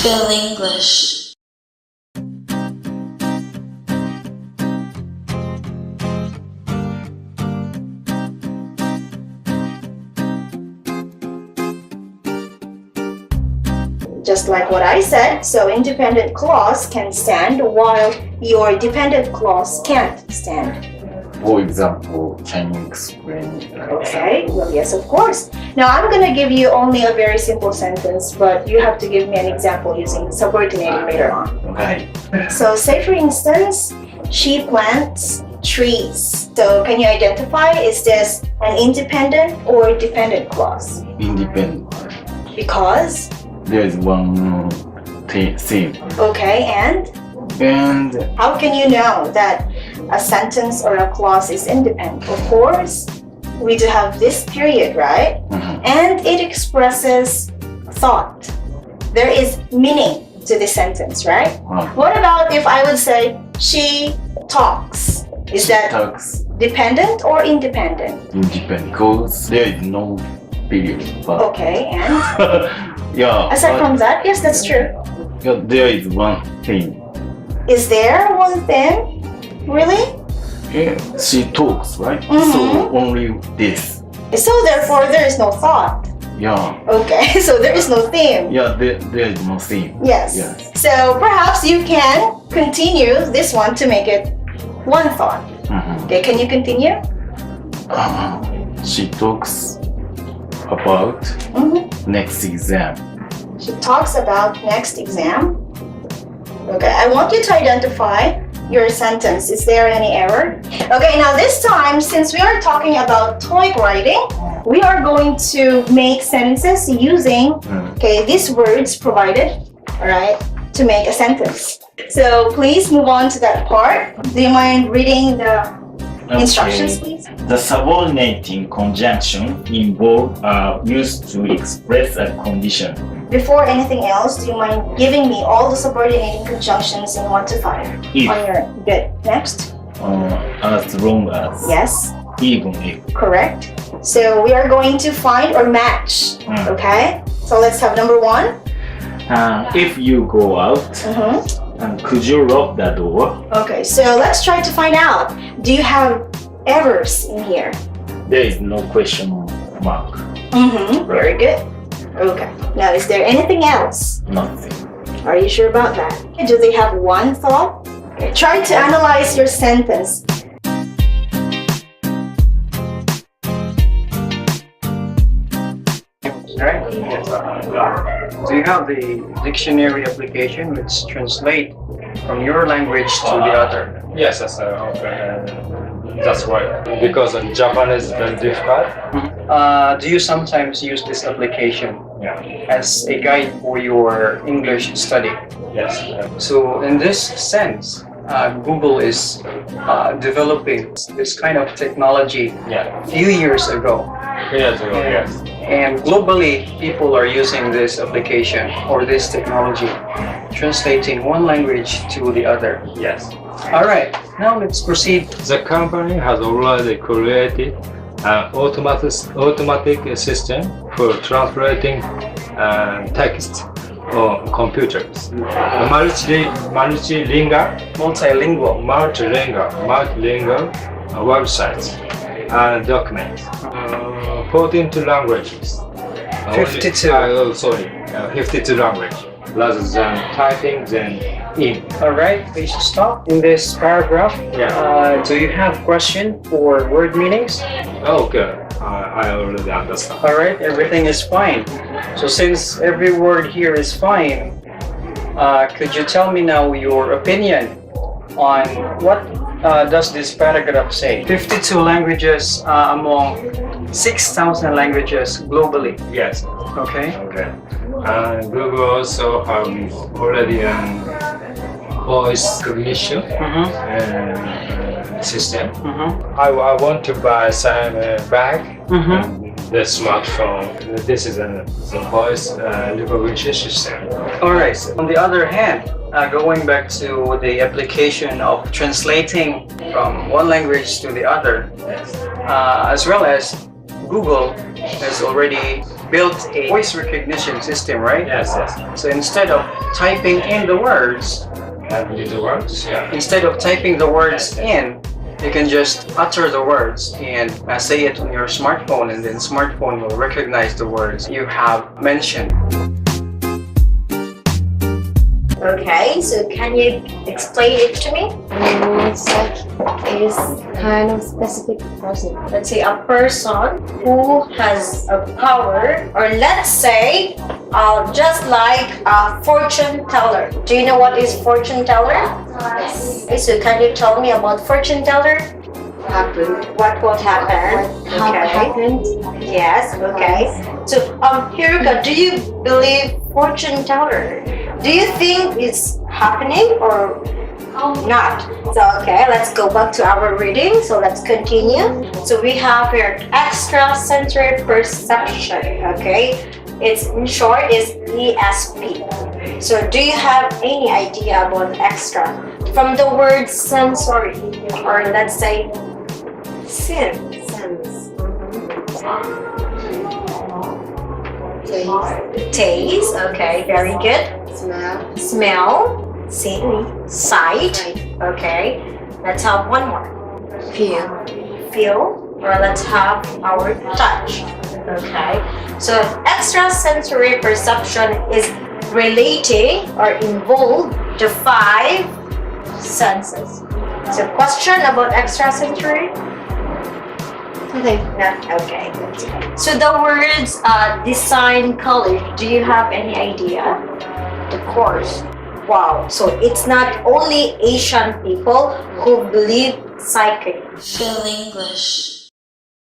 Feel English. Just like what I said, so independent clause can stand while your dependent clause can't stand. For example, can you explain? Okay, well, yes, of course. Now I'm going to give you only a very simple sentence, but you have to give me an example using subordinating later on. Okay. So say for instance, she plants trees. So can you identify, is this an independent or dependent clause? Independent. Because? There is one theme. Okay, and how can you know that a sentence or a clause is independent? Of course, we do have this period, right? Mm-hmm. And it expresses thought. There is meaning to the sentence, right? What about if I would say, she talks? Is that Talks. Dependent or independent? Independent. Because there is no period. But Okay, and yeah. aside from that, yes, that's true. Yeah, there is one thing. Is there one thing? Really? Yeah, she talks, right? Mhm. So only this. So therefore, there is no thought. Yeah. Okay, so there is no theme. Yeah, there is no theme. Yes. Yes. So perhaps you can continue this one to make it one thought. Mhm. Okay, can you continue? She talks about next exam. She talks about next exam. Okay, I want you to identify your sentence. Is there any error? Okay, now this time, since we are talking about TOEIC writing, we are going to make sentences using these words provided, all right, to make a sentence. So please move on to that part. Do you mind reading the instructions, please? The subordinating conjunction involved are used to express a condition. Before anything else, do you mind giving me all the subordinating conjunctions in 1 to 5? If. On your good. Next. As long as. Yes. Even if. Correct. So we are going to find or match. Okay. So let's have number 1. If you go out, could you lock the door? Okay. So let's try to find out. Do you have errors in here? There is no question mark. Very good. Okay. Now, is there anything else? Nothing. Are you sure about that? Do they have one thought? Okay. Try to analyze your sentence. Right? Yes. Do you have the dictionary application which translate from your language to the other? Yes, okay. That's right. Because Japanese is very difficult. Do you sometimes use this application Yeah. as a guide for your English study? Yes. So in this sense, Google is developing this kind of technology Yeah. a few years ago. Years ago, yes. And globally, people are using this application or this technology, translating one language to the other. Yes. All right, now let's proceed. The company has already created an automatic system for translating text on computers. Multilingual websites and documents. 42 languages. 52. 52 languages rather than typing them in. All right, please stop in this paragraph. Yeah. Do you have question for word meanings? Okay, I already understand. All right, everything is fine. So since every word here is fine, could you tell me now your opinion on what does this paragraph say? 52 languages among 6,000 languages globally. Yes. Okay. Okay. Google also have already voice recognition system. I want to buy some bag, the smartphone. This is the voice recognition system. All right. On the other hand, going back to the application of translating from one language to the other, as well as Google has already built a voice recognition system, right? Yes, yes. So instead of typing in the words, Little words. Yeah. instead of typing the words in, you can just utter the words and say it on your smartphone, and then smartphone will recognize the words you have mentioned. Okay, so can you explain it to me? It's like is kind of specific person. Let's say a person who has a power, or let's say just like a fortune teller. Do you know what is fortune teller? Yes. Okay, so can you tell me about fortune teller? Happened. What will happen? Happened. Yes, okay. So Hiruka, do you believe fortune teller? Do you think it's happening or not? So okay, let's go back to our reading. So let's continue. So we have here extrasensory perception. Okay, it's in short is ESP. So do you have any idea about extra? From the word sensory, or let's say sense. Taste. Okay, very good. Smell. See. Sight. Okay. Let's have one more. Feel. Or let's have our touch. Okay. So extrasensory perception is relating or involved the 5 senses. So question about extrasensory? Okay. Okay. So the words design color, do you have any idea? The course. Wow. So it's not only Asian people who believe psychic. Feel English.